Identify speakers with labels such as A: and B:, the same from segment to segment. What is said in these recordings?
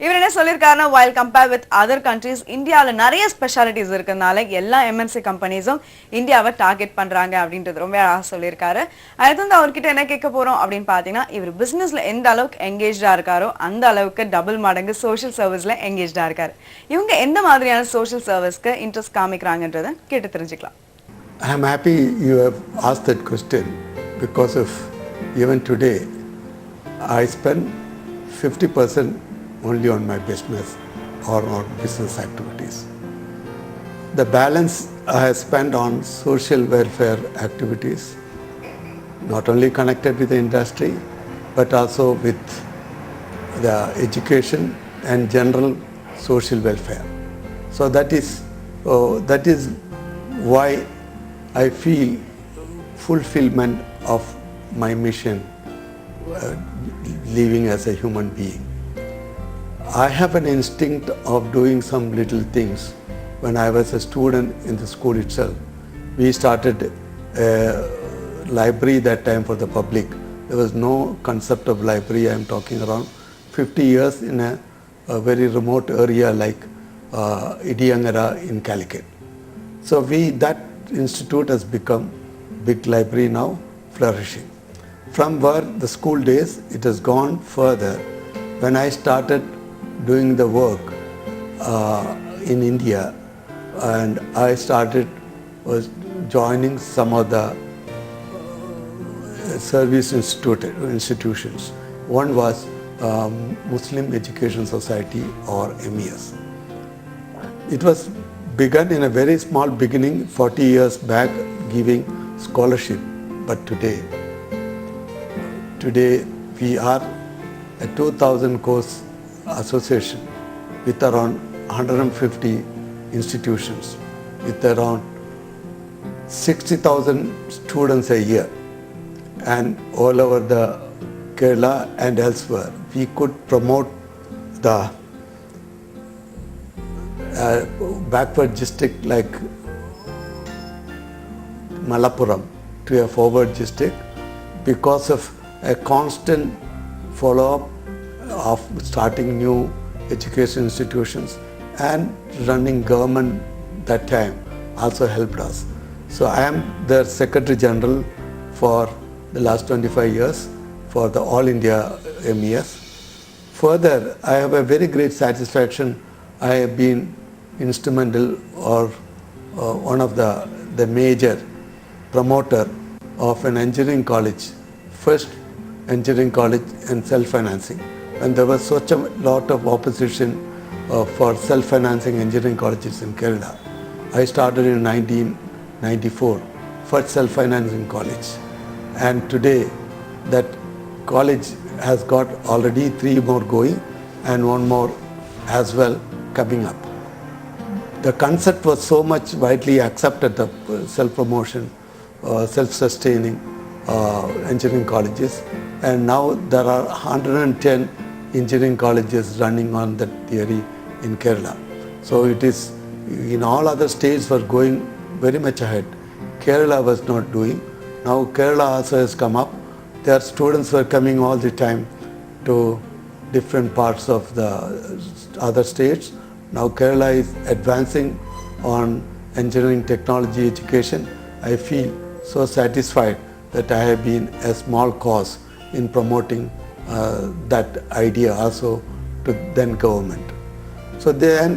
A: இவர் என்ன சொல்லிருக்காருன்னா while compare with other countries இந்தியால நிறைய ஸ்பெஷாலிட்டிஸ் இருக்கறனால எல்லா MNC கம்பெனிஸும் இந்தியாவை டார்கெட் பண்றாங்க அப்படின்றது ரொம்ப அழகா சொல்லிருக்காரு. அடுத்து வந்து அவர்கிட்ட என்ன கேட்க போறோம் அப்படின்னு பாத்தீங்கன்னா இவர் பிசினஸ்ல எந்த அளவுக்கு எங்கேஜ்டா இருக்காரோ அந்த அளவுக்கு டபுள் மடங்கு சோஷியல் சர்வீஸ்ல எங்கேஜ்டா இருக்காரு. இவங்க எந்த மாதிரியான சோஷியல் சர்வீஸ்க்கு இன்ட்ரெஸ்ட் காமிக்கிறாங்கன்றத கேட்டு தெரிஞ்சுக்கலாம்.
B: I am happy you have asked that question because of even today I spend 50% only on my business or on business activities. The balance I have spent on social welfare activities, not only connected with the industry, but also with the education and general social welfare. So that is why I feel fulfillment of my mission living as a human being. I have an instinct of doing some little things. When I was a student in the school itself, we started a library that time for the public. There was no concept of library. I am talking around 50 years in a very remote area like Idiyangara in Calicut. So that institute has become big library now, flourishing. From where the school days, it has gone further. When I started doing the work in India, and I was joining some of the service institutions. One was Muslim Education Society or MES. It was begun in a very small beginning 40 years back, giving scholarship, but today we are a 2,000 course association with around 150 institutions, with around 60,000 students a year, and all over the Kerala and elsewhere. We could promote the backward district like Malappuram to a forward district because of a constant follow-up of starting new education institutions, and running government that time also helped us. So I am the Secretary General for the last 25 years for the All India MES. Further, I have a very great satisfaction. I have been instrumental or one of the major promoter of an engineering college, first engineering college and self-financing. And there was such a lot of opposition for self-financing engineering colleges in Kerala. I started in 1994 first self-financing college, and today that college has got already 3 more going and 1 more as well coming up. The concept was so much widely accepted, the self-promotion, self-sustaining engineering colleges, and now there are 110 engineering colleges running on that theory in Kerala. So it is, in all other states were going very much ahead. Kerala was not doing. Now Kerala also has come up. Their students were coming all the time to different parts of the other states. Now Kerala is advancing on engineering technology education. I feel so satisfied that I have been a small cause in promoting that idea also to then government. So then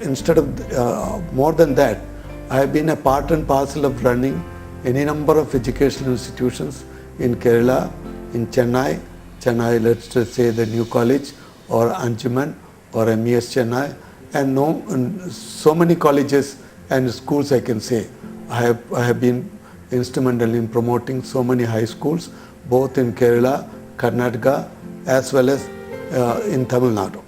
B: instead of more than that, I have been a part and parcel of running any number of educational institutions in Kerala, in Chennai, let's just say the new college, or Anjuman or MES Chennai, and so many colleges and schools I can say. I have been instrumental in promoting so many high schools, both in Kerala, Karnataka, as well as in Tamil Nadu.